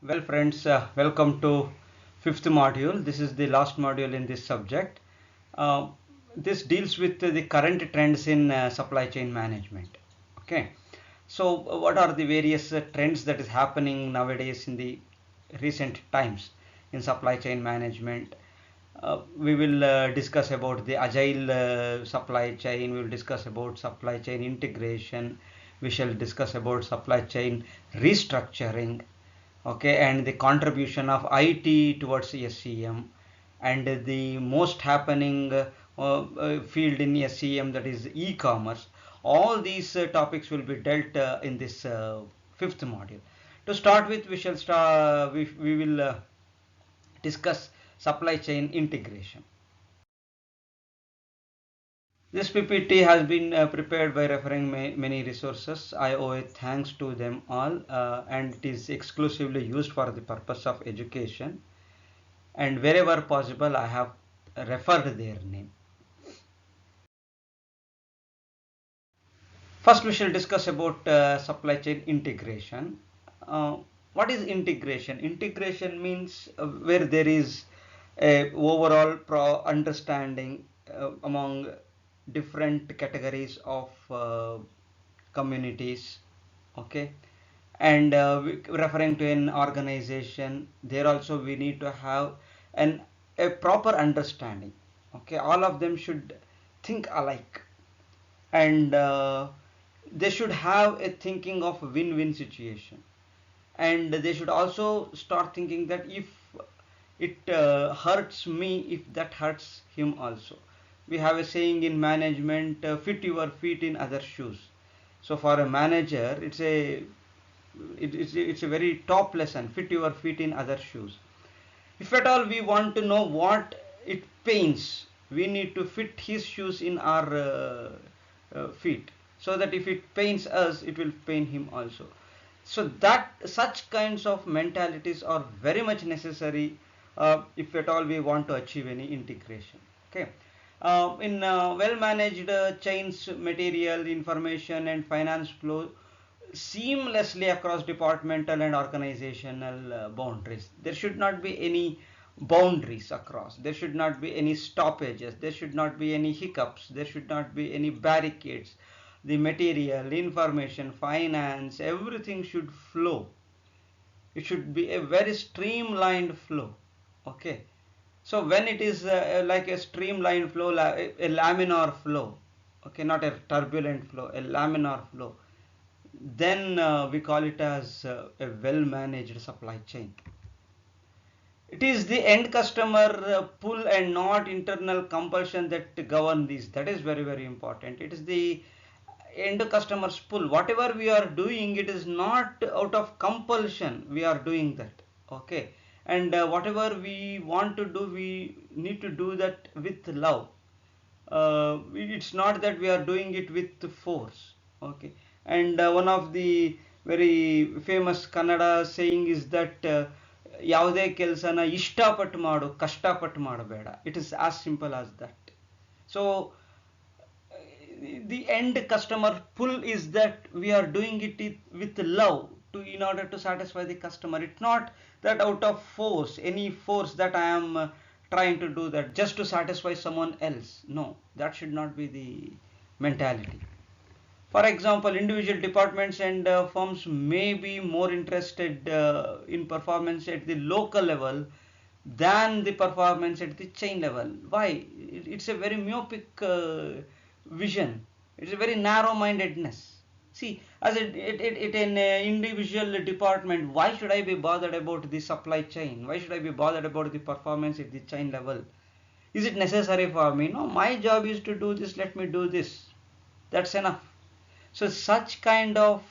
Well, friends, welcome to fifth module. This is the last module in this subject. Uh, this deals with the current trends in supply chain management. Okay, so what are the various trends that is happening nowadays in the recent times in supply chain management? We will discuss about the agile supply chain. We will discuss about supply chain integration. We shall discuss about supply chain restructuring, okay, and the contribution of IT towards SCM, and the most happening field in SCM, that is e-commerce. All these topics will be dealt in this fifth module. To start with, we shall start. We will discuss supply chain integration. This PPT has been prepared by referring many resources. I owe a thanks to them all, and it is exclusively used for the purpose of education. And wherever possible, I have referred their name. First, we shall discuss about supply chain integration. Uh, what is integration? Integration means where there is a overall understanding among different categories of communities, okay, and referring to an organization, there also we need to have an a proper understanding, okay. All of them should think alike, and they should have a thinking of win-win situation, and they should also start thinking that if it hurts me, if that hurts him also. We have a saying in management, fit your feet in other shoes. So for a manager, it's a very top lesson: fit your feet in other shoes. If at all we want to know what it pains, we need to fit his shoes in our feet, so that if it pains us, it will pain him also. So that such kinds of mentalities are very much necessary if at all we want to achieve any integration. Okay. In well managed chains, material, information, and finance flow seamlessly across departmental and organizational boundaries. There should not be any boundaries across. There should not be any stoppages. There should not be any hiccups. There should not be any barricades. The material, information, finance, everything should flow. It should be a very streamlined flow. Okay. So when it is like a streamlined flow, a laminar flow, okay, not a turbulent flow, a laminar flow, then we call it as a well managed supply chain. It is the end customer pull and not internal compulsion that govern these. That is very, very important. It is the end customer's pull. Whatever we are doing, it is not out of compulsion we are doing that, okay. And whatever we want to do, we need to do that with love. It's not that we are doing it with force, okay. And one of the very famous Kannada saying is that ಯಾವುದೇ ಕೆಲಸನ ಇಷ್ಟಪಟ್ಟು ಮಾಡು, ಕಷ್ಟಪಟ್ಟು ಮಾಡಬೇಡ. It is as simple as that. So the end customer pull is that we are doing it with love, to in order to satisfy the customer. It's not that out of force, any force, that I am trying to do that just to satisfy someone else. No, that should not be the mentality. For example, individual departments and firms may be more interested in performance at the local level than the performance at the chain level. Why? It's a very myopic vision. It's a very narrow-mindedness. See, as an individual department, why should I be bothered about the supply chain? Why should I be bothered about the performance at the chain level? Is it necessary for me? No, my job is to do this. Let me do this. That's enough. So such kind of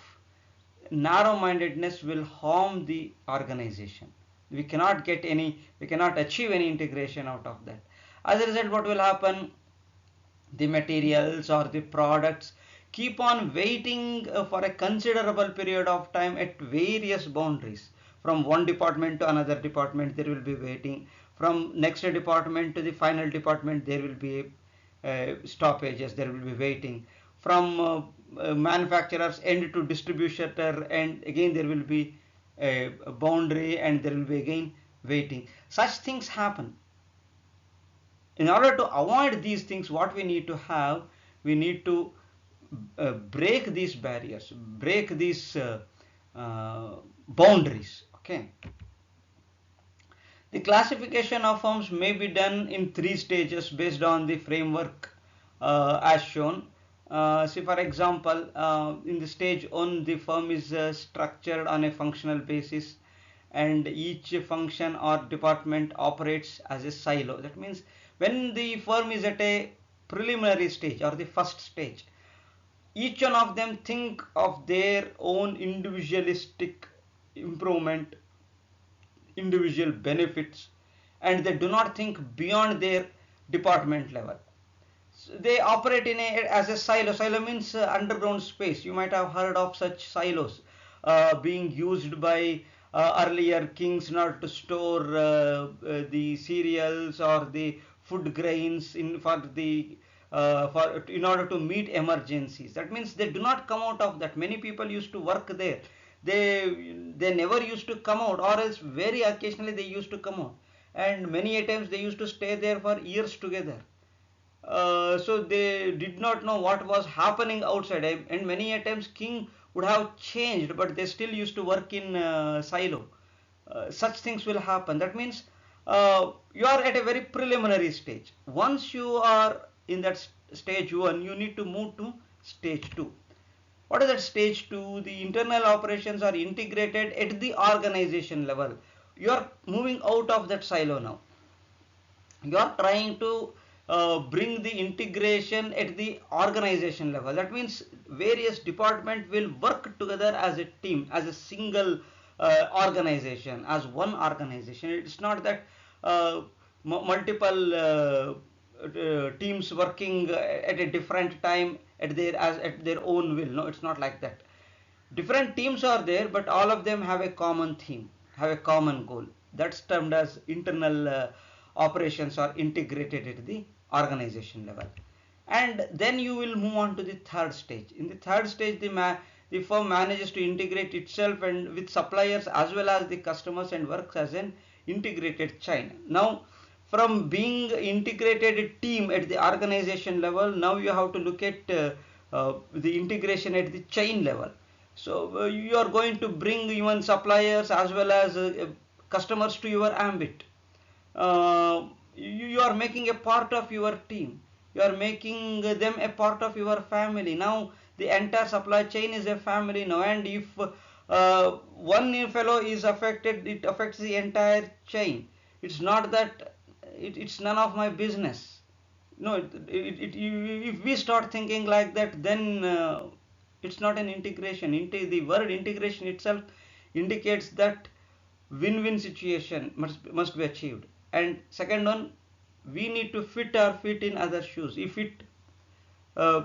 narrow-mindedness will harm the organization. We cannot achieve any integration out of that. As a result, what will happen? The materials or the products keep on waiting for a considerable period of time at various boundaries. From one department to another department, there will be waiting. From next department to the final department, there will be stoppages, there will be waiting. From manufacturer's end to distributor end, again there will be a boundary, and there will be again waiting. Such things happen. In order to avoid these things, what we need to have, we need to break these barriers, break these boundaries. Okay. The classification of firms may be done in 3 stages based on the framework as shown. See, for example, in the stage 1, the firm is structured on a functional basis, and each function or department operates as a silo. That means when the firm is at a preliminary stage or the first stage, each one of them think of their own individualistic improvement, individual benefits, and they do not think beyond their department level. So they operate in as a silo. Silo means underground space. You might have heard of such silos being used by earlier kings in order to store the cereals or the food grains in order to meet emergencies. That means they do not come out of that. Many people used to work there. They never used to come out, or else very occasionally they used to come out, and many a times they used to stay there for years together. So they did not know what was happening outside, and many a times king would have changed, but they still used to work in silo. Such things will happen. That means you are at a very preliminary stage. Once you are in that stage 1, you need to move to stage 2. What is that stage 2? The internal operations are integrated at the organization level. You are moving out of that silo now. You are trying to bring the integration at the organization level. That means various departments will work together as a team, as a single organization, as one organization. It's not that multiple teams working at a different time at their own will. No, it's not like that. Different teams are there, but all of them have a common theme, have a common goal. That's termed as internal operations are integrated at the organization level. And then you will move on to the third stage. In the third stage, the firm manages to integrate itself and with suppliers as well as the customers, and works as an integrated chain. Now, from being integrated team at the organization level, now you have to look at the integration at the chain level. So you are going to bring even suppliers as well as customers to your ambit. You are making a part of your team. You are making them a part of your family. Now the entire supply chain is a family now, and if one fellow is affected, it affects the entire chain. It's not that it's none of my business. No, if we start thinking like that, then it's not an integration. The word integration itself indicates that win-win situation must be achieved. And second one, we need to fit our feet in other shoes. Uh,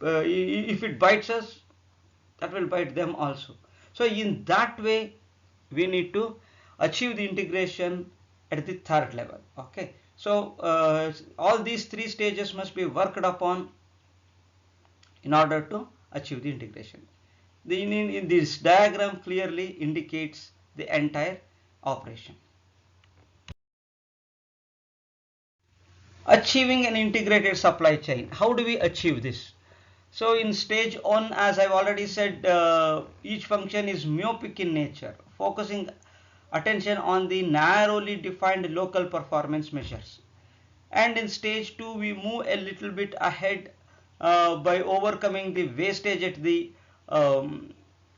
if it bites us, that will bite them also. So in that way, we need to achieve the integration at the third level. Okay. So all these 3 stages must be worked upon in order to achieve the integration. In this diagram clearly indicates the entire operation. Achieving an integrated supply chain. How do we achieve this? So in stage 1, as I've already said, each function is myopic in nature, focusing attention on the narrowly defined local performance measures. And in stage 2, we move a little bit ahead by overcoming the wastage at the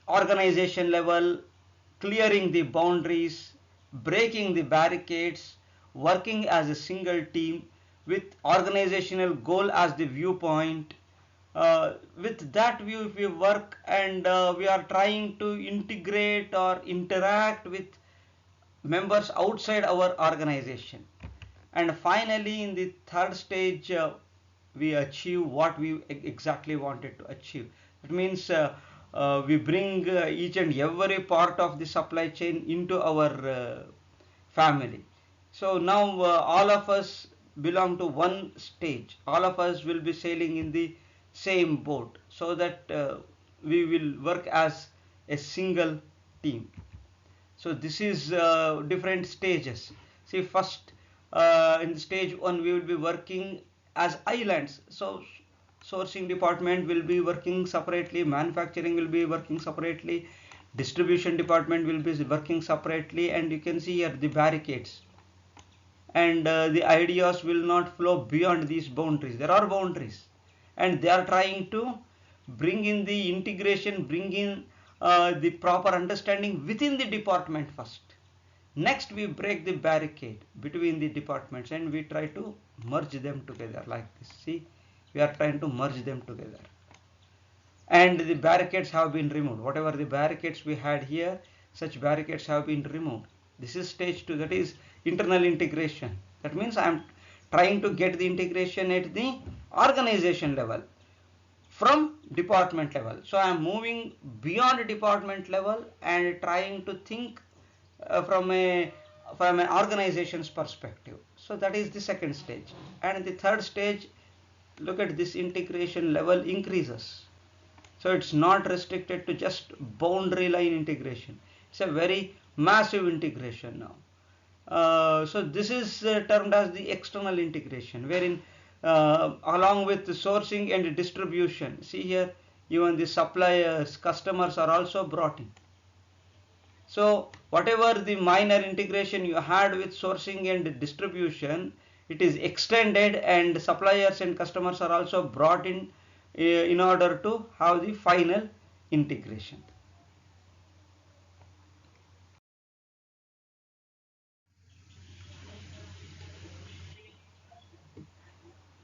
organization level, clearing the boundaries, breaking the barricades, working as a single team with organizational goal as the viewpoint. With that view, if we work and we are trying to integrate or interact with members outside our organization. And finally, in the third stage, we achieve what we exactly wanted to achieve. It means we bring each and every part of the supply chain into our family. So now all of us belong to one stage. All of us will be sailing in the same boat, so that we will work as a single team. So this is different stages. See, first in stage 1 we will be working as islands. So sourcing department will be working separately, manufacturing will be working separately, distribution department will be working separately, and you can see here the barricades. And the ideas will not flow beyond these boundaries. There are boundaries, and they are trying to bring in the integration, bring in the proper understanding within the department first. Next, we break the barricade between the departments and we try to merge them together like this. See, we are trying to merge them together. And the barricades have been removed. Whatever the barricades we had here, such barricades have been removed. This is stage 2, that is internal integration. That means I am trying to get the integration at the organization level from department level. So I am moving beyond department level and trying to think from an organization's perspective. So that is the second stage. And the third stage, look at this, integration level increases. So it's not restricted to just boundary line integration. It's a very massive integration now. So this is termed as the external integration, wherein along with the sourcing and distribution, see here, even the suppliers, customers are also brought in. So whatever the minor integration you had with sourcing and distribution, it is extended, and suppliers and customers are also brought in order to have the final integration.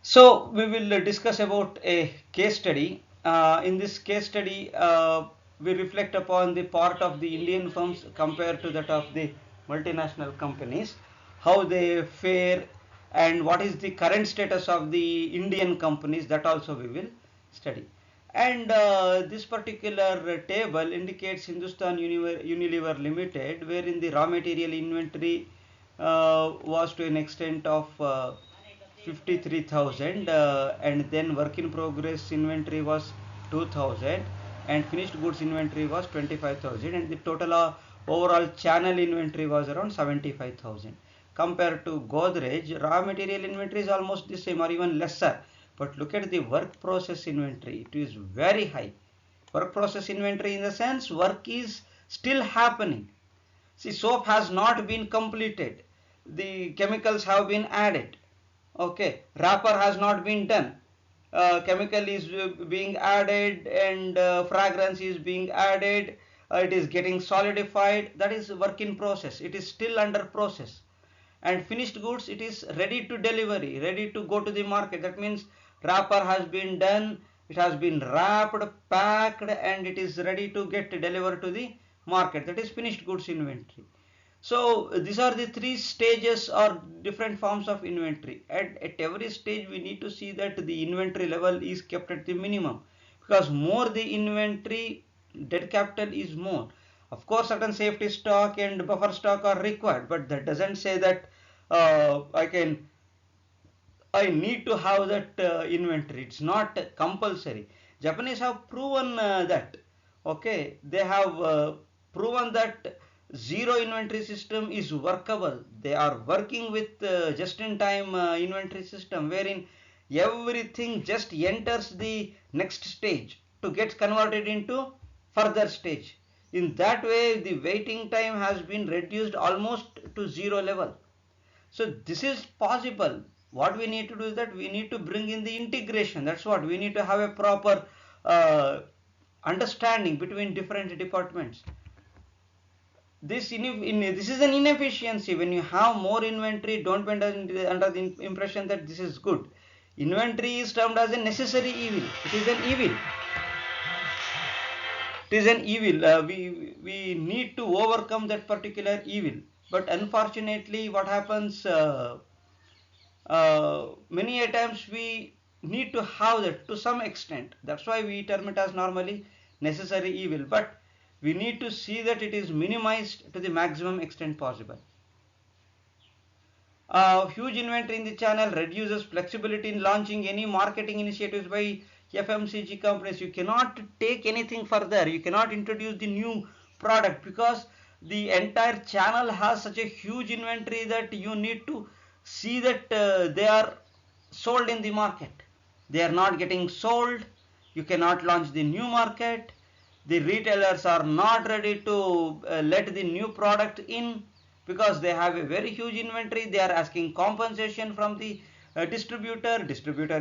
So we will discuss about a case study. In this case study, we reflect upon the part of the Indian firms compared to that of the multinational companies, how they fare, and what is the current status of the Indian companies. That also we will study. And this particular table indicates Hindustan Unilever Limited, wherein the raw material inventory was to an extent of 53,000, and then work in progress inventory was 2,000, and finished goods inventory was 25,000, and the total overall channel inventory was around 75,000. Compared to Godrej, raw material inventory is almost the same or even lesser, but look at the work process inventory, it is very high. Work process inventory in the sense work is still happening. See, soap has not been completed, the chemicals have been added, okay, wrapper has not been done, chemical is being added, and fragrance is being added, it is getting solidified. That is work in process, it is still under process. And finished goods, it is ready to delivery, ready to go to the market. That means wrapper has been done, it has been wrapped, packed, and it is ready to get delivered to the market. That is finished goods inventory. So these are the three stages or different forms of inventory. At every stage we need to see that the inventory level is kept at the minimum, because more the inventory, dead capital is more. Of course certain safety stock and buffer stock are required, but that doesn't say that I need to have that inventory. It's not compulsory. Japanese have proven that. Okay, they have proven that zero inventory system is workable. They are working with just-in-time inventory system, wherein everything just enters the next stage to get converted into further stage. In that way, the waiting time has been reduced almost to zero level. So this is possible. What we need to do is that we need to bring in the integration. That's what we need to have, a proper understanding between different departments. This is an inefficiency. When you have more inventory, don't be under the impression that this is good. Inventory is termed as a necessary evil. It is an evil. It is an evil. We need to overcome that particular evil. But unfortunately, what happens? Many a times we need to have that to some extent. That's why we term it as normally necessary evil, but we need to see that it is minimized to the maximum extent possible. Huge inventory in the channel reduces flexibility in launching any marketing initiatives by FMCG companies. You cannot take anything further. You cannot introduce the new product because the entire channel has such a huge inventory that you need to see that they are sold in the market. They are not getting sold. You cannot launch the new market. The retailers are not ready to let the new product in because they have a very huge inventory. They are asking compensation from the distributor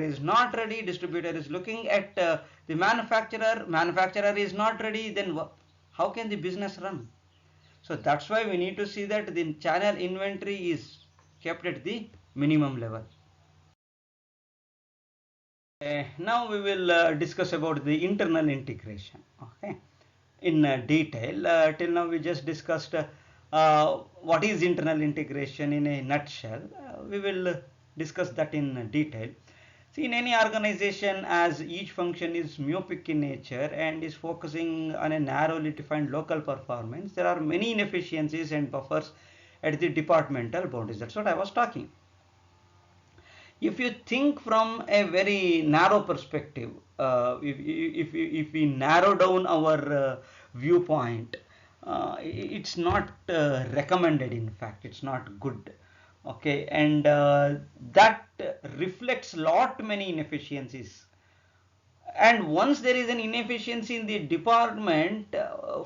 is not ready, distributor is looking at the manufacturer is not ready, then how can the business run? So that's why we need to see that the channel inventory is kept at the minimum level. Now we will discuss about the internal integration, okay, in detail. Till now we just discussed what is internal integration in a nutshell. We will discuss that in detail. See, in any organization, as each function is myopic in nature and is focusing on a narrowly defined local performance, there are many inefficiencies and buffers at the departmental boundaries. That's what I was talking. If you think from a very narrow perspective, if we narrow down our viewpoint, it's not recommended. In fact, it's not good. Okay, and that reflects lot many inefficiencies. And once there is an inefficiency in the department,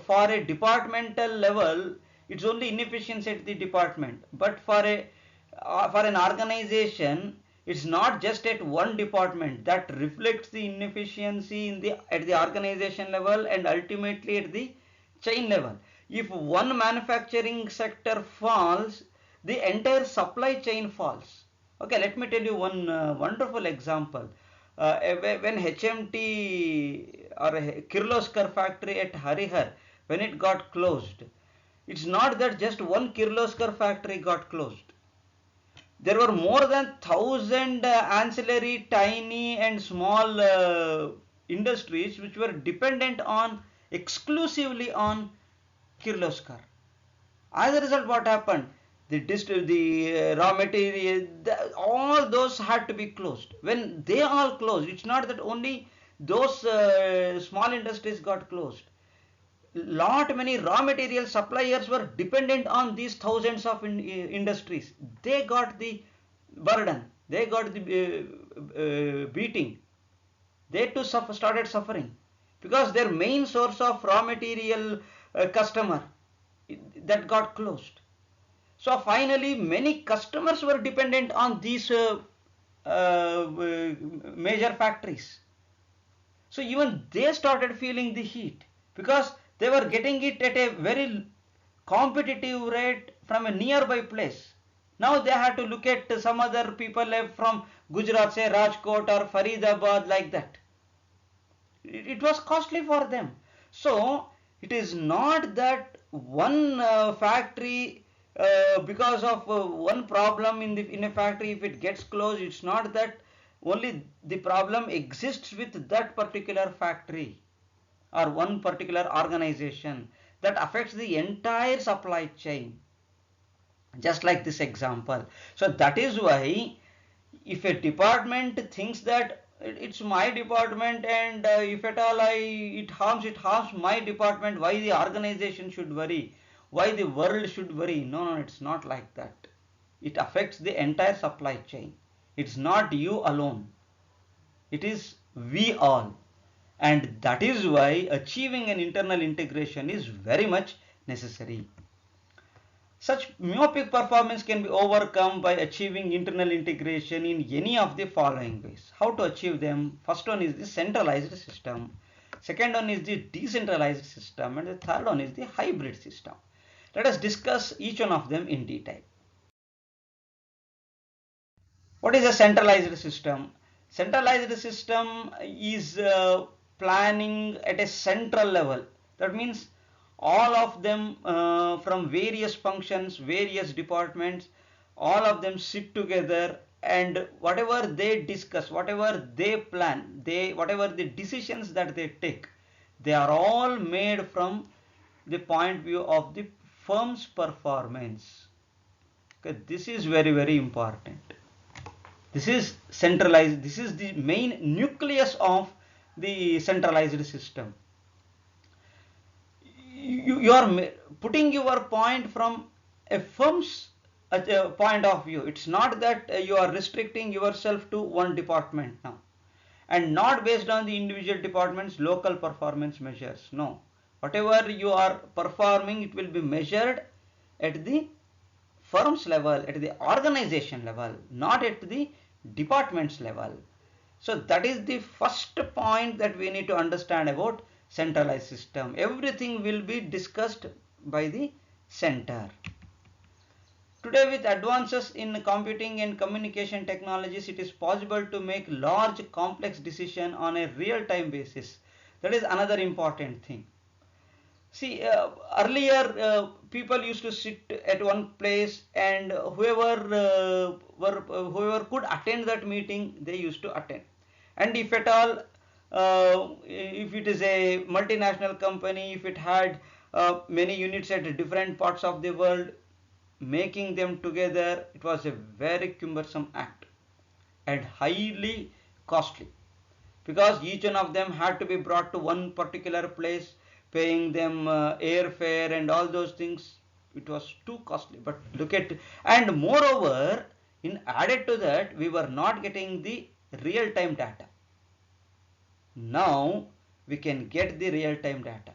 for a departmental level, it's only inefficiency at the department. But for an organization, it's not just at one department. That reflects the inefficiency at the organization level and ultimately at the chain level. If one manufacturing sector falls, the entire supply chain falls. Okay, let me tell you one wonderful example. When HMT or Kirloskar factory at Harihar, when it got closed, it's not that just one Kirloskar factory got closed. There were more than 1,000 ancillary tiny and small industries which were dependent on exclusively on Kirloskar. As a result, what happened? The raw material, all those had to be closed. When they all closed, it's not that only those small industries got closed. Lot many raw material suppliers were dependent on these thousands of industries. They got the burden. They got the beating. They too started suffering because their main source of raw material customer that got closed. So finally many customers were dependent on these major factories. So even they started feeling the heat because they were getting it at a very competitive rate from a nearby place. Now they had to look at some other people from Gujarat, say Rajkot or Faridabad, like that. It was costly for them. So it is not that one factory, because of one problem in a factory, if it gets closed, it's not that only the problem exists with that particular factory or one particular organization. That affects the entire supply chain, just like this example. So that is why if a department thinks that it's my department and if at all it harms my department, why the organization should worry, why the world should worry? No, it's not like that. It affects the entire supply chain. It's not you alone, it is we all. And that is why achieving an internal integration is very much necessary. Such myopic performance can be overcome by achieving internal integration in any of the following ways. How to achieve them? First one is the centralized system. Second one is the decentralized system. And the third one is the hybrid system. Let us discuss each one of them in detail. What is a centralized system? Centralized system is planning at a central level. That means all of them from various functions, various departments, all of them sit together and whatever they discuss, whatever they plan, whatever the decisions that they take, they are all made from the point of view of the firm's performance. Okay, this is very, very important. This is centralized. This is the main nucleus of the centralized system. You are putting your point from a firm's point of view. It's not that you are restricting yourself to one department now, and not based on the individual department's local performance measures. No, whatever you are performing, it will be measured at the firm's level, at the organization level, not at the department's level. So that is the first point that we need to understand about centralized system. Everything will be discussed by the center. Today, with advances in computing and communication technologies, it is possible to make large complex decisions on a real-time basis. That is another important thing. See, earlier people used to sit at one place, and whoever could attend that meeting, they used to attend. And if at all, if it is a multinational company, if it had many units at different parts of the world, making them together, it was a very cumbersome act and highly costly, because each one of them had to be brought to one particular place, paying them airfare and all those things. It was too costly. But look at, and moreover, in added to that, we were not getting the real-time data. Now we can get the real-time data.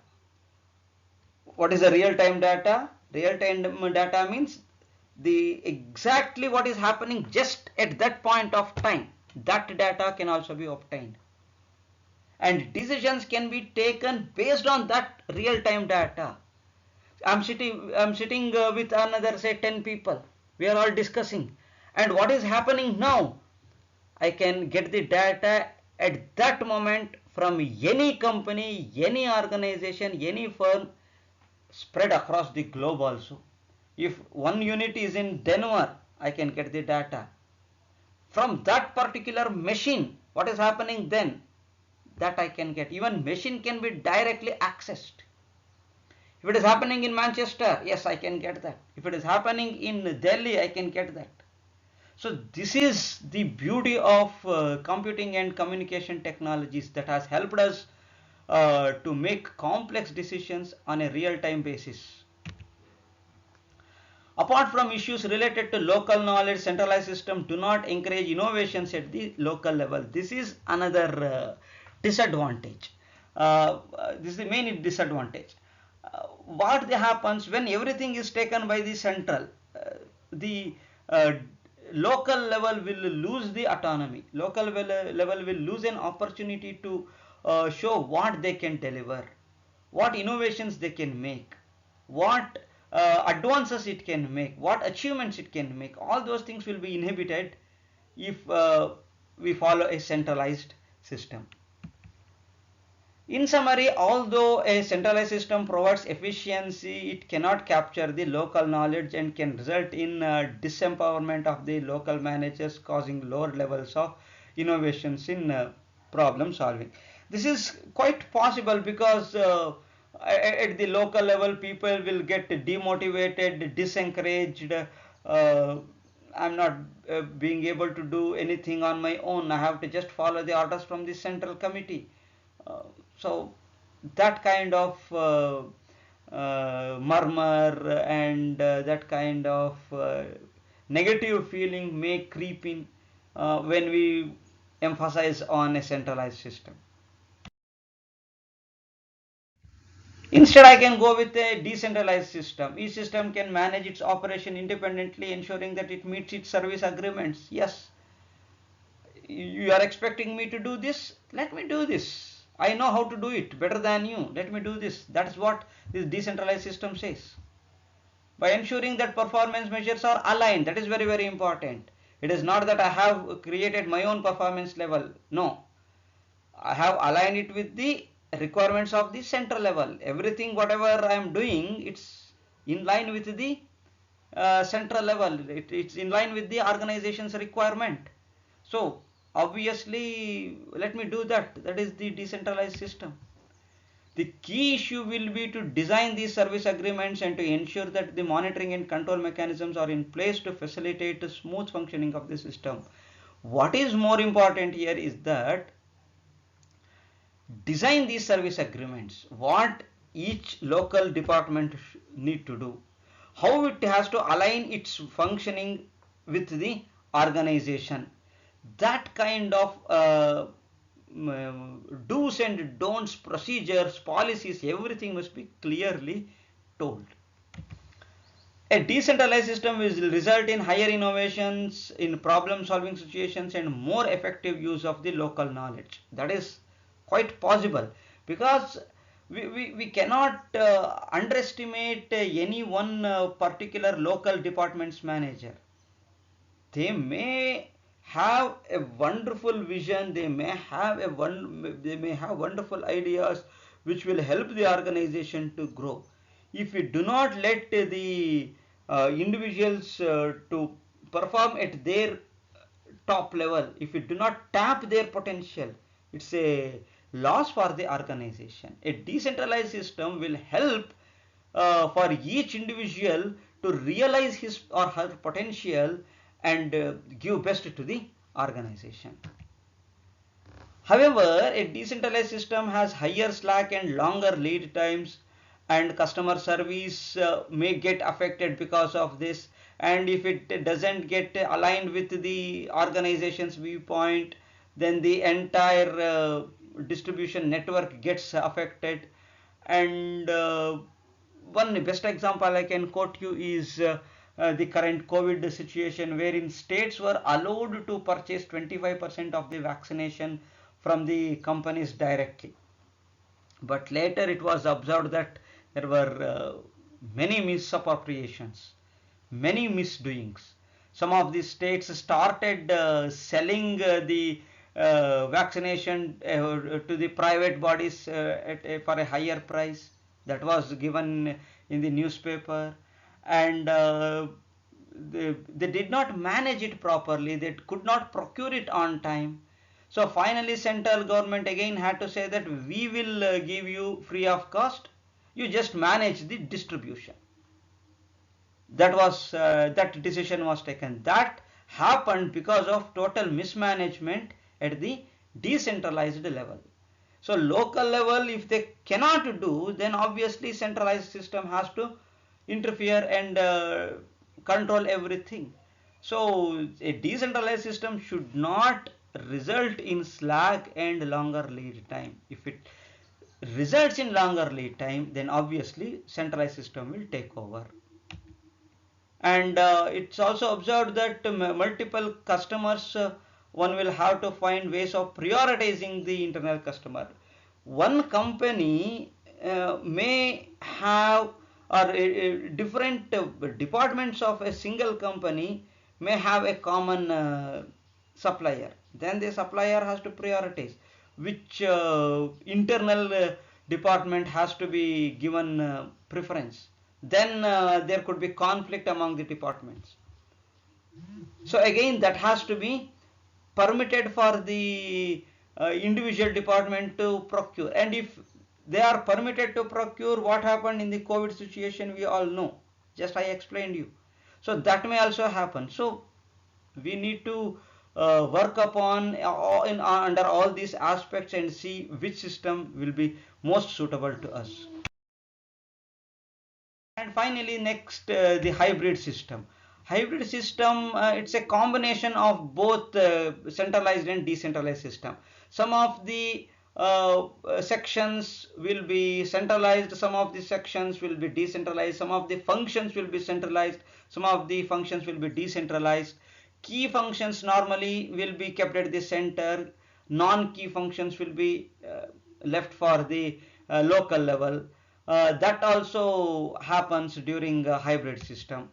What is the real-time data? Real-time data means the exactly what is happening just at that point of time. That data can also be obtained, and decisions can be taken based on that real-time data. I'm sitting with another, say, 10 people. We are all discussing, and what is happening now? I can get the data at that moment from any company, any organization, any firm, spread across the globe also. If one unit is in Denver, I can get the data from that particular machine. What is happening then? That I can get. Even machine can be directly accessed. If it is happening in Manchester, yes, I can get that. If it is happening in Delhi, I can get that. So this is the beauty of computing and communication technologies that has helped us to make complex decisions on a real-time basis. Apart from issues related to local knowledge, centralized systems do not encourage innovations at the local level. This is another disadvantage. This is the main disadvantage. What happens when everything is taken by the central? The local level will lose the autonomy. Local level will lose an opportunity to show what they can deliver, what innovations they can make, what advances it can make, what achievements it can make. All those things will be inhibited if we follow a centralized system. In summary, although a centralized system provides efficiency, it cannot capture the local knowledge and can result in disempowerment of the local managers, causing lower levels of innovations in problem solving. This is quite possible because at the local level, people will get demotivated, disencouraged. I'm not being able to do anything on my own. I have to just follow the orders from the central committee. So that kind of murmur and that kind of negative feeling may creep in when we emphasize on a centralized system. Instead, I can go with a decentralized system. Each system can manage its operation independently, ensuring that it meets its service agreements. Yes, you are expecting me to do this? Let me do this. I know how to do it better than you. Let me do this. That's what this decentralized system says. By ensuring that performance measures are aligned, that is very, very important. It is not that I have created my own performance level. No. I have aligned it with the requirements of the central level. Everything, whatever I am doing, it's in line with the central level. It's in line with the organization's requirement. So obviously, let me do that. That is the decentralized system. The key issue will be to design these service agreements and to ensure that the monitoring and control mechanisms are in place to facilitate the smooth functioning of the system. What is more important here is that design these service agreements, what each local department need to do, how it has to align its functioning with the organization. That kind of do's and don'ts, procedures, policies, everything must be clearly told. A decentralized system will result in higher innovations in problem solving situations and more effective use of the local knowledge. That is quite possible, because we cannot underestimate any one particular local department's manager. They may have a wonderful vision, they may have wonderful ideas which will help the organization to grow. If we do not let the individuals to perform at their top level, if we do not tap their potential, it's a loss for the organization. A decentralized system will help for each individual to realize his or her potential and give best to the organization. However, a decentralized system has higher slack and longer lead times, and customer service may get affected because of this. And if it doesn't get aligned with the organization's viewpoint, then the entire distribution network gets affected. And one best example I can quote you is the current COVID situation, wherein states were allowed to purchase 25% of the vaccination from the companies directly. But later it was observed that there were many misappropriations, many misdoings. Some of the states started selling the vaccination to the private bodies for a higher price. That was given in the newspaper, and they did not manage it properly. They could not procure it on time. So finally central government again had to say that we will give you free of cost, you just manage the distribution. That decision was taken. That happened because of total mismanagement at the decentralized level. So local level, if they cannot do, then obviously centralized system has to interfere and control everything. So a decentralized system should not result in slack and longer lead time. If it results in longer lead time, then obviously centralized system will take over. And it's also observed that multiple customers, one will have to find ways of prioritizing the internal customer. One company may have, or different departments of a single company may have a common supplier. Then the supplier has to prioritize which internal department has to be given preference. Then there could be conflict among the departments. So again, that has to be permitted for the individual department to procure. And if they are permitted to procure, what happened in the COVID situation we all know, just I explained you. So that may also happen. So we need to work upon under all these aspects and see which system will be most suitable to us. And finally, next, the hybrid system. Hybrid system, it's a combination of both centralized and decentralized system. Some of the sections will be centralized, some of the sections will be decentralized, some of the functions will be centralized, some of the functions will be decentralized. Key functions normally will be kept at the center, non-key functions will be left for the local level. That also happens during a hybrid system,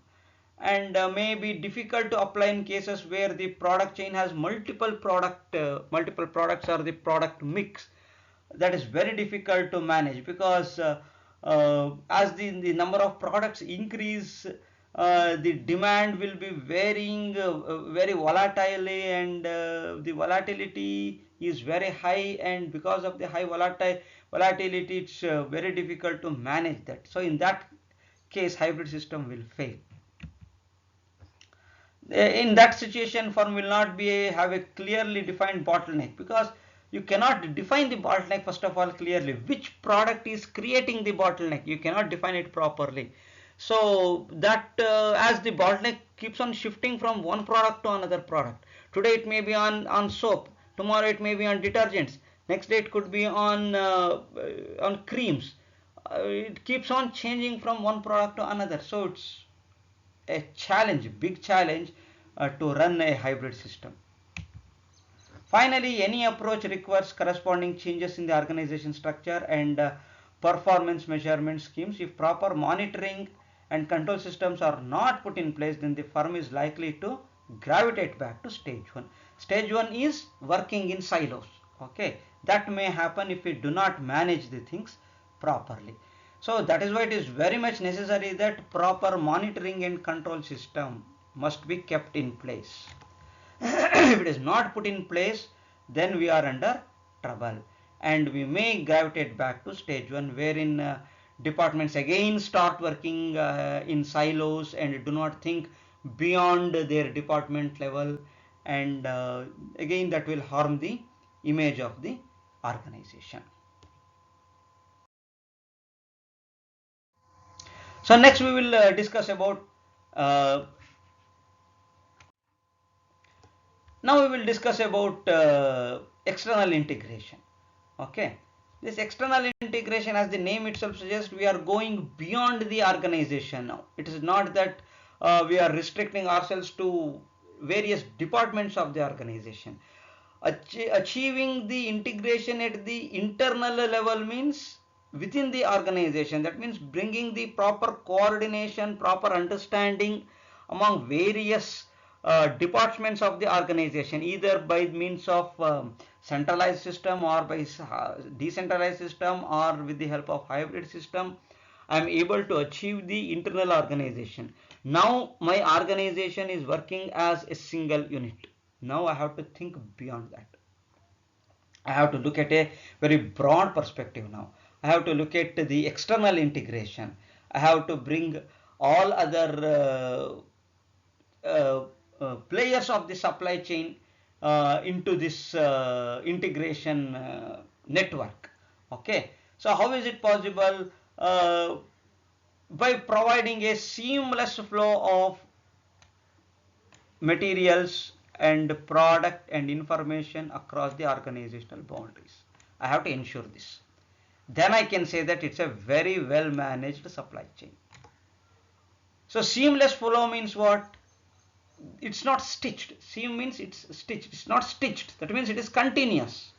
and may be difficult to apply in cases where the product chain has multiple products or the product mix. That is very difficult to manage, because as the number of products increase, the demand will be varying very volatilely, and the volatility is very high, and because of the high volatility, it's very difficult to manage that. So in that case, hybrid system will fail. In that situation, firm will not have a clearly defined bottleneck, because you cannot define the bottleneck first of all clearly. Which product is creating the bottleneck? You cannot define it properly. So that as the bottleneck keeps on shifting from one product to another product. Today it may be on soap. Tomorrow it may be on detergents. Next day it could be on creams. It keeps on changing from one product to another. So it's a challenge, big challenge to run a hybrid system. Finally, any approach requires corresponding changes in the organization structure and performance measurement schemes. If proper monitoring and control systems are not put in place, then the firm is likely to gravitate back to stage one. Stage one is working in silos. Okay, that may happen if we do not manage the things properly. So that is why it is very much necessary that proper monitoring and control system must be kept in place. If it is not put in place, then we are under trouble, and we may gravitate back to stage one, wherein departments again start working in silos and do not think beyond their department level, and again that will harm the image of the organization. So next we will discuss about now we will discuss about external integration. Okay, this external integration, as the name itself suggests, we are going beyond the organization now. It is not that we are restricting ourselves to various departments of the organization. Achieving the integration at the internal level means within the organization. That means bringing the proper coordination, proper understanding among various departments of the organization, either by means of centralized system or by decentralized system or with the help of hybrid system. I am able to achieve the internal organization. Now my organization is working as a single unit. Now I have to think beyond that. I have to look at a very broad perspective now. I have to look at the external integration. I have to bring all other players of the supply chain into this integration network. Okay, so how is it possible? By providing a seamless flow of materials and product and information across the organizational boundaries. I have to ensure this. Then I can say that it's a very well managed supply chain. So seamless flow means what? It's not stitched. Seam means it's stitched. It's not stitched. That means it is continuous.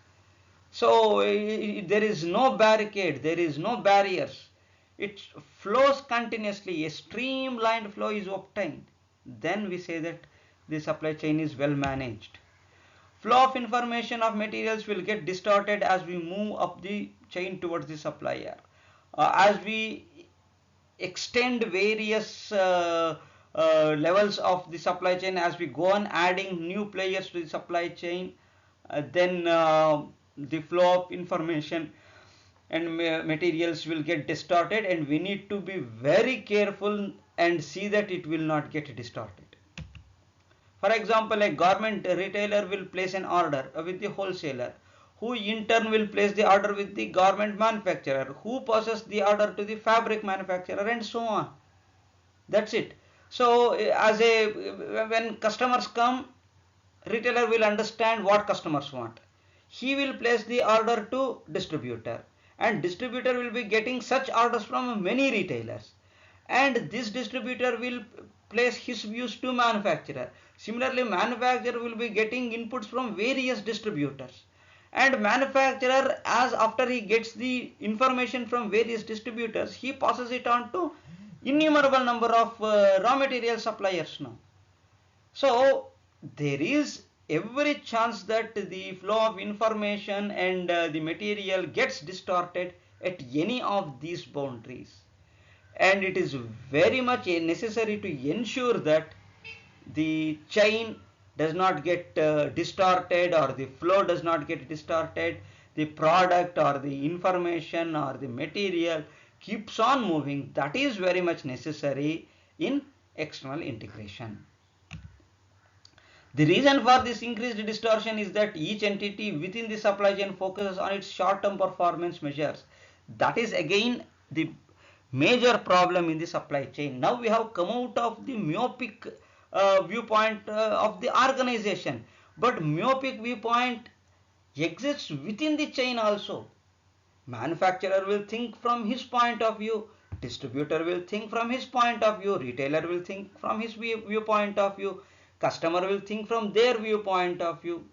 So there is no barricade. There is no barriers. It flows continuously. A streamlined flow is obtained. Then we say that the supply chain is well managed. Flow of information of materials will get distorted as we move up the chain towards the supplier. As we extend various levels of the supply chain, as we go on adding new players to the supply chain, then the flow of information and materials will get distorted, and we need to be very careful and see that it will not get distorted. For example, a garment retailer will place an order with the wholesaler, who in turn will place the order with the garment manufacturer, who passes the order to the fabric manufacturer, and so on. That's it. So when customers come, retailer will understand what customers want. He will place the order to distributor, and distributor will be getting such orders from many retailers, and this distributor will place his views to manufacturer. Similarly, manufacturer will be getting inputs from various distributors, and manufacturer, as after he gets the information from various distributors, he passes it on to innumerable number of raw material suppliers now. So there is every chance that the flow of information and the material gets distorted at any of these boundaries. and it is very much necessary to ensure that the chain does not get distorted, or the flow does not get distorted, the product or the information or the material keeps on moving. That is very much necessary in external integration. The reason for this increased distortion is that each entity within the supply chain focuses on its short-term performance measures. That is again the major problem in the supply chain. Now we have come out of the myopic viewpoint of the organization, but myopic viewpoint exists within the chain also. Manufacturer will think from his point of view, distributor will think from his point of view, retailer will think from his viewpoint of view, customer will think from their viewpoint of view,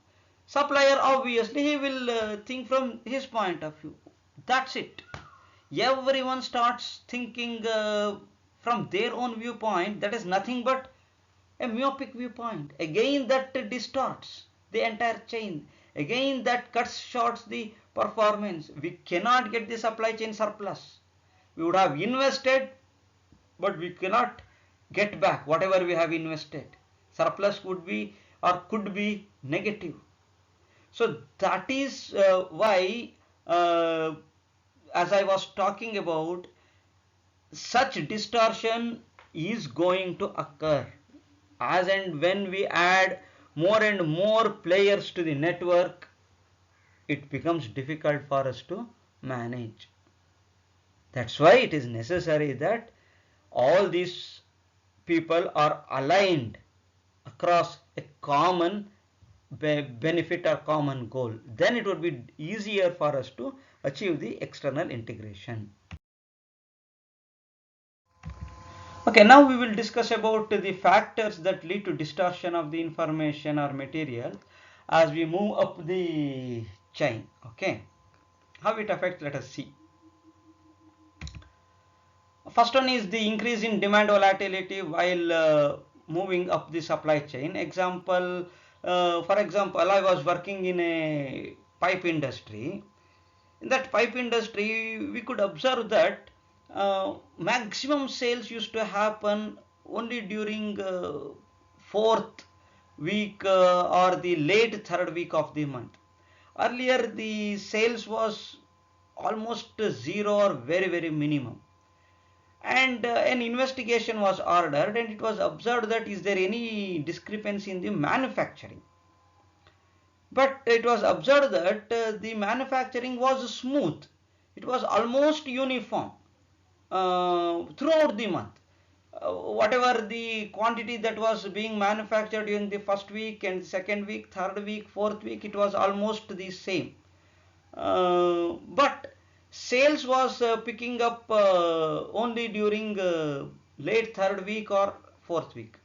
supplier obviously he will think from his point of view. That's it. Everyone starts thinking from their own viewpoint. That is nothing but a myopic viewpoint. Again that distorts the entire chain. Again that cuts short the performance. We cannot get the supply chain surplus. We would have invested, but we cannot get back whatever we have invested. Surplus would be or could be negative. So that is why as I was talking about, such distortion is going to occur as and when we add more and more players to the network. It becomes difficult for us to manage. That's why it is necessary that all these people are aligned across a common benefit or common goal. Then it would be easier for us to achieve the external integration. Okay, now we will discuss about the factors that lead to distortion of the information or material as we move up the chain. Okay, how it affects, let us see. First one is the increase in demand volatility while moving up the supply chain. For example, I was working in a pipe industry. In that pipe industry, we could observe that maximum sales used to happen only during fourth week or the late third week of the month. Earlier, the sales was almost zero or very minimum. And an investigation was ordered, and it was observed that is there any discrepancy in the manufacturing. But it was observed that the manufacturing was smooth. It was almost uniform throughout the month. Whatever the quantity that was being manufactured during the first week and second week, third week, fourth week, it was almost the same. But sales was picking up only during late third week or fourth week.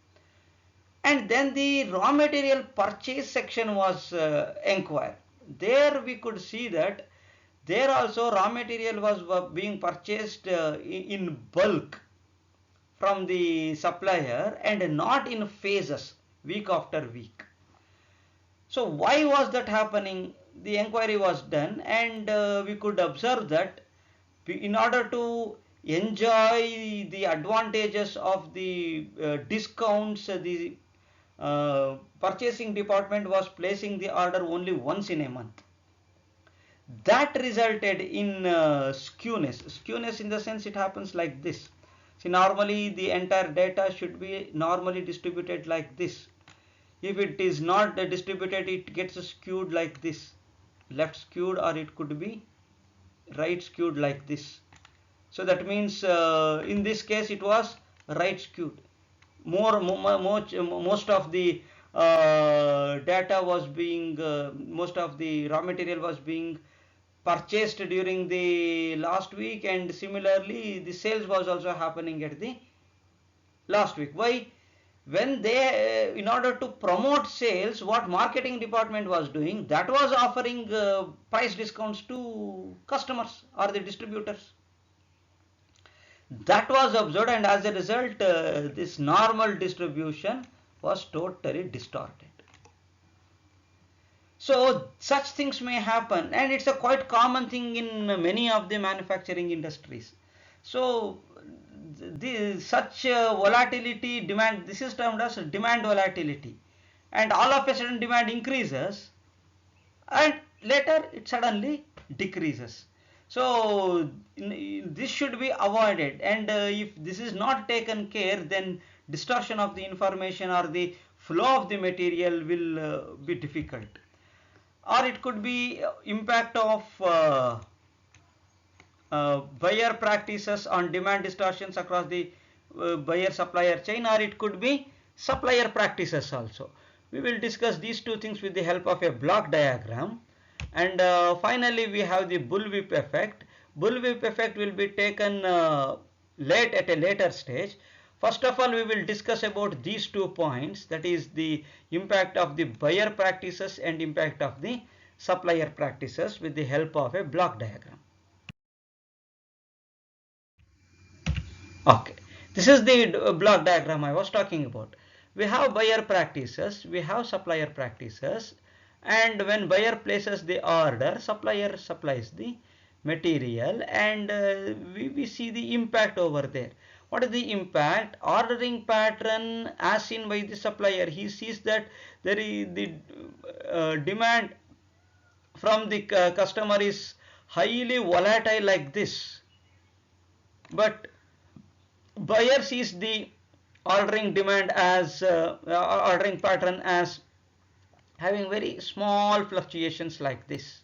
And then the raw material purchase section was inquired. There we could see that there also raw material was being purchased in bulk from the supplier and not in phases, week after week. So why was that happening? The inquiry was done, and we could observe that in order to enjoy the advantages of the discounts, the purchasing department was placing the order only once in a month. That resulted in skewness. Skewness in the sense it happens like this. See, normally the entire data should be normally distributed like this. If it is not distributed, it gets skewed like this, left skewed, or it could be right skewed like this. So that means in this case it was right skewed. Most of the data was being, most of the raw material was being purchased during the last week, and similarly the sales was also happening at the last week. Why? When they in order to promote sales, what marketing department was doing, that was offering price discounts to customers or the distributors. That was observed, and as a result this normal distribution was totally distorted. So such things may happen, and it's a quite common thing in many of the manufacturing industries. So such volatility demand, this is termed as demand volatility, and all of a sudden demand increases and later it suddenly decreases. So this should be avoided, and if this is not taken care, then distortion of the information or the flow of the material will be difficult. Or it could be impact of buyer practices on demand distortions across the buyer supplier chain, or it could be supplier practices also. We will discuss these two things with the help of a block diagram. And finally we have the bullwhip effect. Bullwhip effect will be taken at a later stage. First of all, we will discuss about these 2 points, that is the impact of the buyer practices and impact of the supplier practices with the help of a block diagram. Okay, this is the block diagram I was talking about. We have buyer practices, we have supplier practices, and when buyer places the order, supplier supplies the material, and we see the impact over there. What is the impact? Ordering pattern as seen by the supplier. He sees that there is the demand from the customer is highly volatile like this, but buyer sees the ordering demand as ordering pattern as having very small fluctuations like this.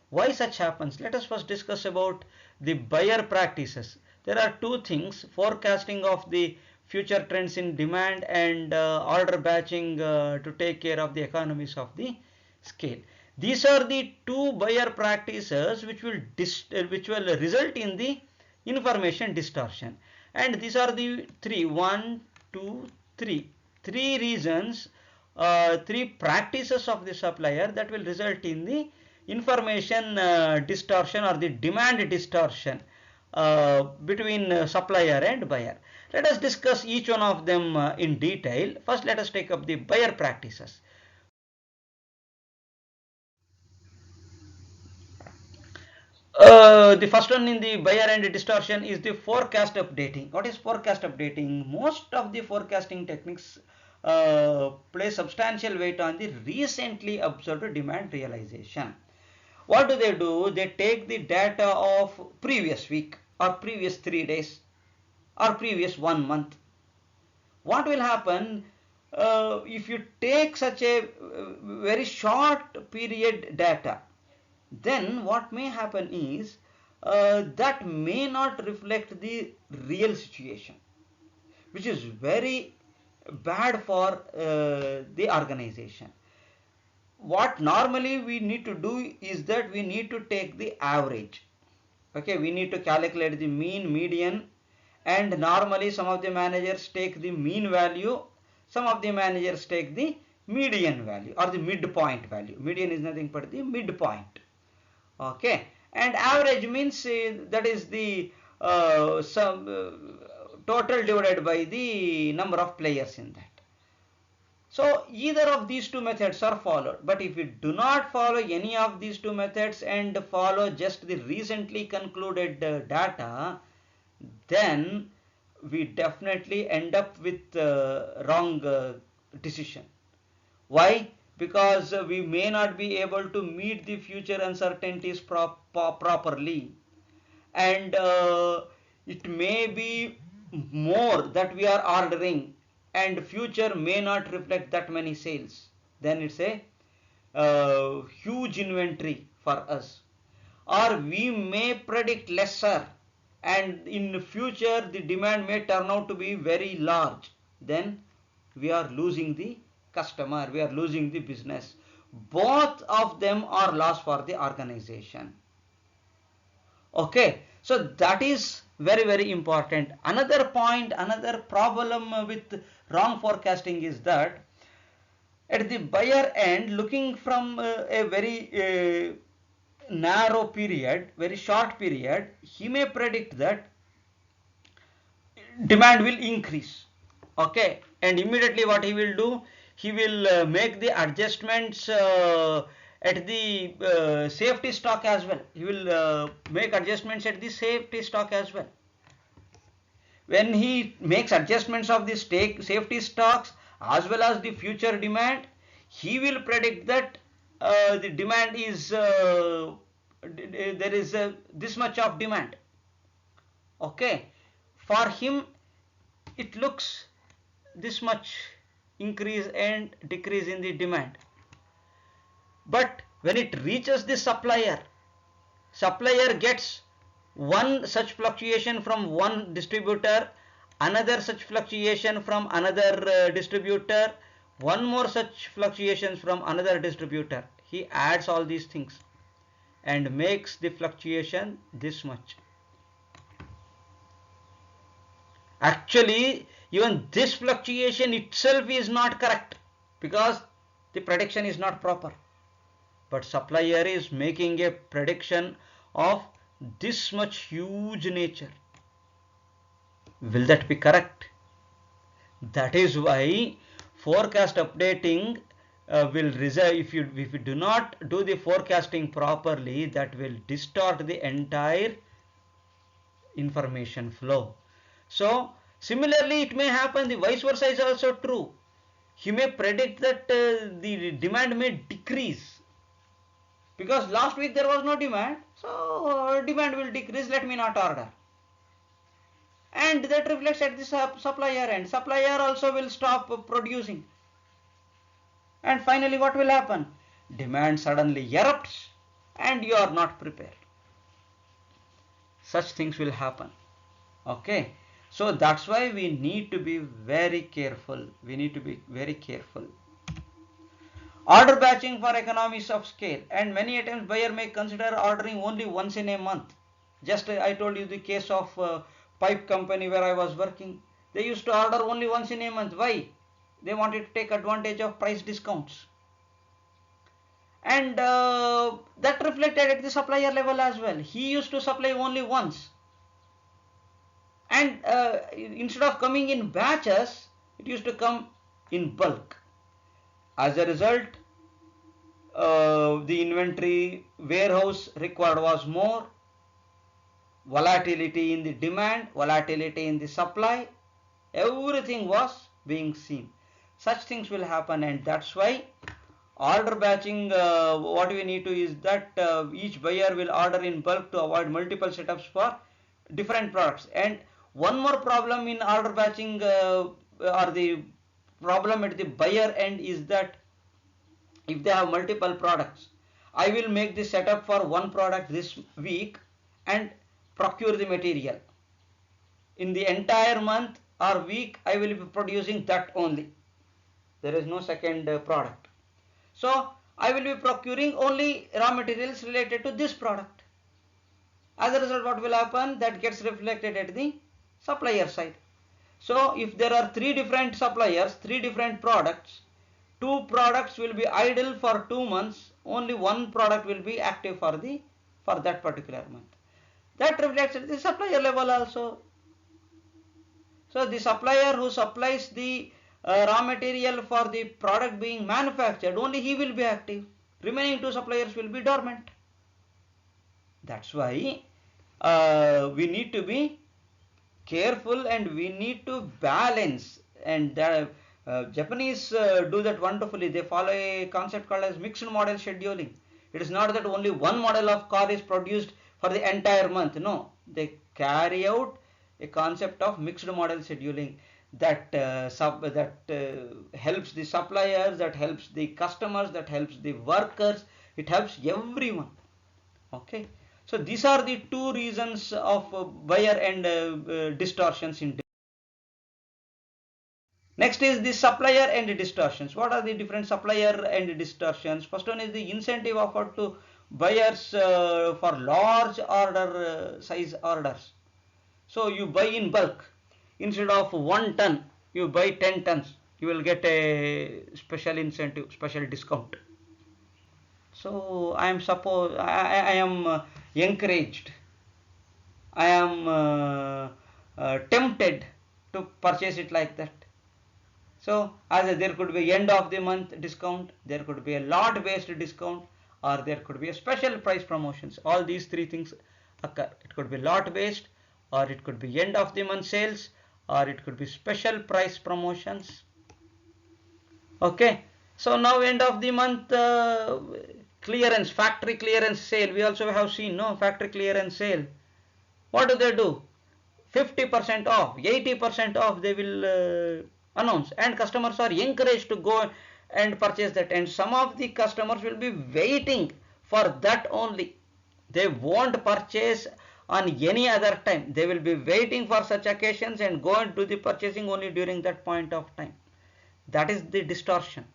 Why such happens? Let us first discuss about the buyer practices. There are two things: forecasting of the future trends in demand and order batching to take care of the economies of the scale. These are the two buyer practices which will result in the information distortion. And these are the three reasons, three practices of the supplier that will result in the information distortion or the demand distortion between supplier and buyer. Let us discuss each one of them in detail. First, let us take up the buyer practices. The first one in the buyer and distortion is the forecast updating. What is forecast updating? Most of the forecasting techniques place substantial weight on the recently observed demand realization. What do? They take the data of previous week or previous 3 days or previous 1 month. What will happen if you take such a very short period data? Then what may happen is that may not reflect the real situation, which is very bad for the organization. What normally we need to do is that we need to take the average. Okay, we need to calculate the mean, median, and normally some of the managers take the mean value, some of the managers take the median value or the midpoint value. Median is nothing but the midpoint. Okay, and average means that is the total divided by the number of players in that. So either of these two methods are followed, but if you do not follow any of these two methods and follow just the recently concluded data, then we definitely end up with wrong decision. Why? Because we may not be able to meet the future uncertainties properly, and it may be more that we are ordering and future may not reflect that many sales. Then it's a huge inventory for us. Or we may predict lesser and in future the demand may turn out to be very large. Then we are losing the customer, we are losing the business. Both of them are loss for the organization. Okay, so that is very important. Another point, another problem with wrong forecasting is that at the buyer end, looking from a very narrow period, very short period, he may predict that demand will increase. Okay, and immediately what he will do, he will make the adjustments at the safety stock as well. He will make adjustments at the safety stock as well. when he makes adjustments of the safety stocks as well as the future demand, he will predict that the demand is there is this much of demand. Okay, for him it looks this much increase and decrease in the demand. But when it reaches the supplier, supplier gets one such fluctuation from one distributor, another such fluctuation from another distributor, one more such fluctuations from another distributor. He adds all these things and makes the fluctuation this much. Actually, even this fluctuation itself is not correct because the prediction is not proper. But supplier is making a prediction of this much huge nature. Will that be correct? That is why forecast updating will result. If you do not do the forecasting properly, that will distort the entire information flow. So similarly, it may happen the vice versa is also true. He may predict that the demand may decrease because last week there was no demand, so demand will decrease, let me not order. And that reflects at the supplier end. Supplier also will stop producing. And finally what will happen? Demand suddenly erupts and you are not prepared. Such things will happen. Okay. So that's why we need to be very careful. We need to be very careful. Order batching for economies of scale, and many times buyer may consider ordering only once in a month. Just I told you the case of pipe company where I was working. They used to order only once in a month. Why? They wanted to take advantage of price discounts. And that reflected at the supplier level as well. He used to supply only once. And instead of coming in batches, it used to come in bulk. As a result, the inventory warehouse required was more, volatility in the demand, volatility in the supply, everything was being seen. Such things will happen, and that's why order batching, what we need to is that each buyer will order in bulk to avoid multiple setups for different products. And one more problem in order batching or the problem at the buyer end is that if they have multiple products, I will make the setup for one product this week and procure the material. In the entire month or week, I will be producing that only. There is no second product. So I will be procuring only raw materials related to this product. As a result, what will happen? That gets reflected at the supplier side. So if there are three different suppliers, three different products, two products will be idle for 2 months, only one product will be active for that particular month. That reflects at the supplier level also. So the supplier who supplies the raw material for the product being manufactured, only he will be active. Remaining two suppliers will be dormant. That's why we need to be careful and we need to balance. And Japanese do that wonderfully. They follow a concept called as mixed model scheduling. It is not that only one model of car is produced for the entire month. No, they carry out a concept of mixed model scheduling that helps the suppliers, that helps the customers, that helps the workers. It helps everyone. Okay. So these are the two reasons of buyer and distortions in. Next is the supplier and distortions. What are the different supplier and distortions? First one is the incentive offered to buyers for large order size orders. So you buy in bulk. Instead of 1 ton, you buy 10 tons. You will get a special incentive, special discount. So I am encouraged. I am tempted to purchase it like that. So as there could be end of the month discount, there could be a lot based discount, or there could be a special price promotions. All these three things occur. It could be lot based, or it could be end of the month sales, or it could be special price promotions. Okay, so now end of the month clearance, factory clearance sale, we also have seen, no, factory clearance sale. What do? 50% off, 80% off they will announce, and customers are encouraged to go and purchase that, and some of the customers will be waiting for that only. They won't purchase on any other time. They will be waiting for such occasions and go and do the purchasing only during that point of time. That is the distortion.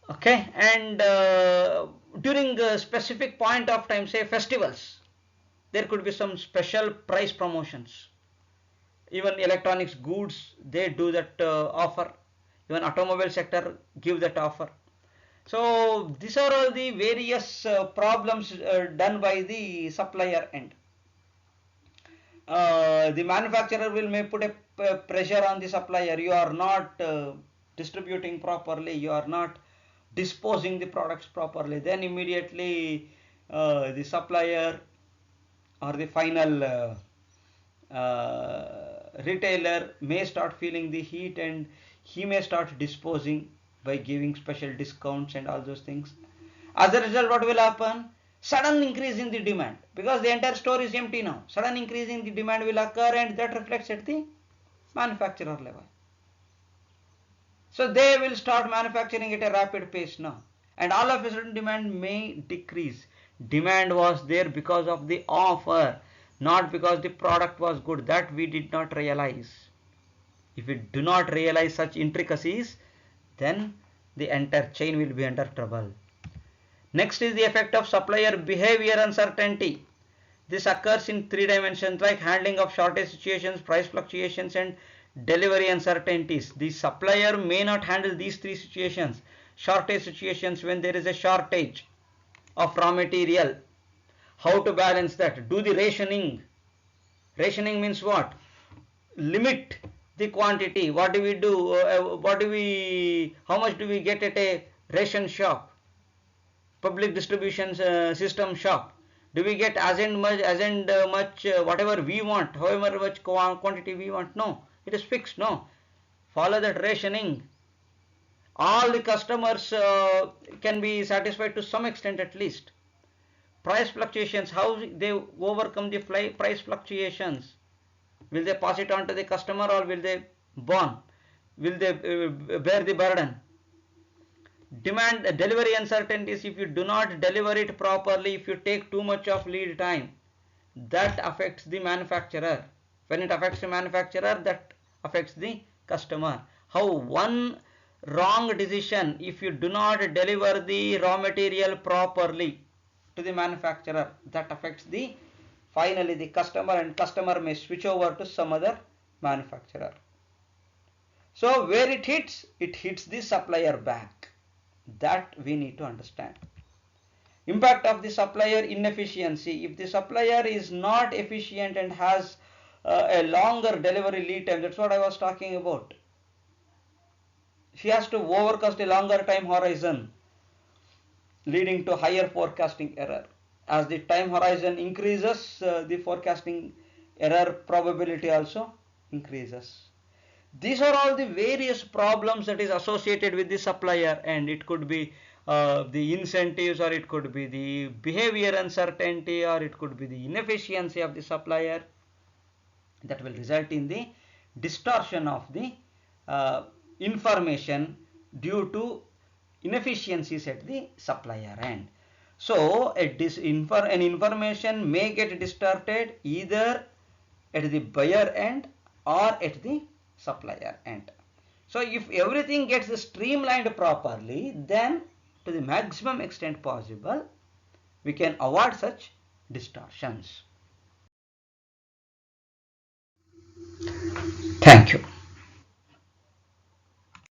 Okay, and during a specific point of time, say festivals, there could be some special price promotions. Even electronics goods, they do that offer. Even automobile sector give that offer. So these are all the various problems done by the supplier end. The manufacturer will may put a pressure on the supplier. You are not distributing properly, you are not disposing the products properly. Then immediately the supplier or the final retailer may start feeling the heat, and he may start disposing by giving special discounts and all those things. As a result, what will happen? Sudden increase in the demand, because the entire store is empty now. Sudden increase in the demand will occur, and that reflects at the manufacturer level. So they will start manufacturing at a rapid pace now, and all of a sudden demand may decrease. Demand was there because of the offer, not because the product was good. That we did not realize. If we do not realize such intricacies, then the entire chain will be under trouble. Next is the effect of supplier behavior uncertainty. This occurs in 3 dimensions, like handling of shortage situations, price fluctuations, and delivery uncertainties. The supplier may not handle these 3 situations. Shortage situations, when there is a shortage of raw material, how to balance that? Do the rationing. Rationing means what? Limit the quantity. What do we do? How much do we get at a ration shop, public distribution system shop? Do we get as and much whatever we want, however much quantity we want? No, it is fixed. No, follow that rationing. All the customers can be satisfied to some extent at least. Price fluctuations, how they overcome the price fluctuations? Will they pass it on to the customer, or will they bear the burden? Demand delivery uncertainties, if you do not deliver it properly, if you take too much of lead time, that affects the manufacturer. When it affects the manufacturer, that affects the customer. How one wrong decision, if you do not deliver the raw material properly to the manufacturer, that affects the finally the customer, and customer may switch over to some other manufacturer. So where it hits the supplier back. That we need to understand. Impact of the supplier inefficiency. If the supplier is not efficient and has a longer delivery lead time, that's what I was talking about. She has to overcast a longer time horizon, leading to higher forecasting error. As the time horizon increases, the forecasting error probability also increases. These are all the various problems that is associated with the supplier, and it could be the incentives, or it could be the behavior uncertainty, or it could be the inefficiency of the supplier, that will result in the distortion of the information due to inefficiencies at the supplier end. So an information may get distorted either at the buyer end or at the supplier end. So if everything gets streamlined properly, then to the maximum extent possible, we can avoid such distortions. Thank you.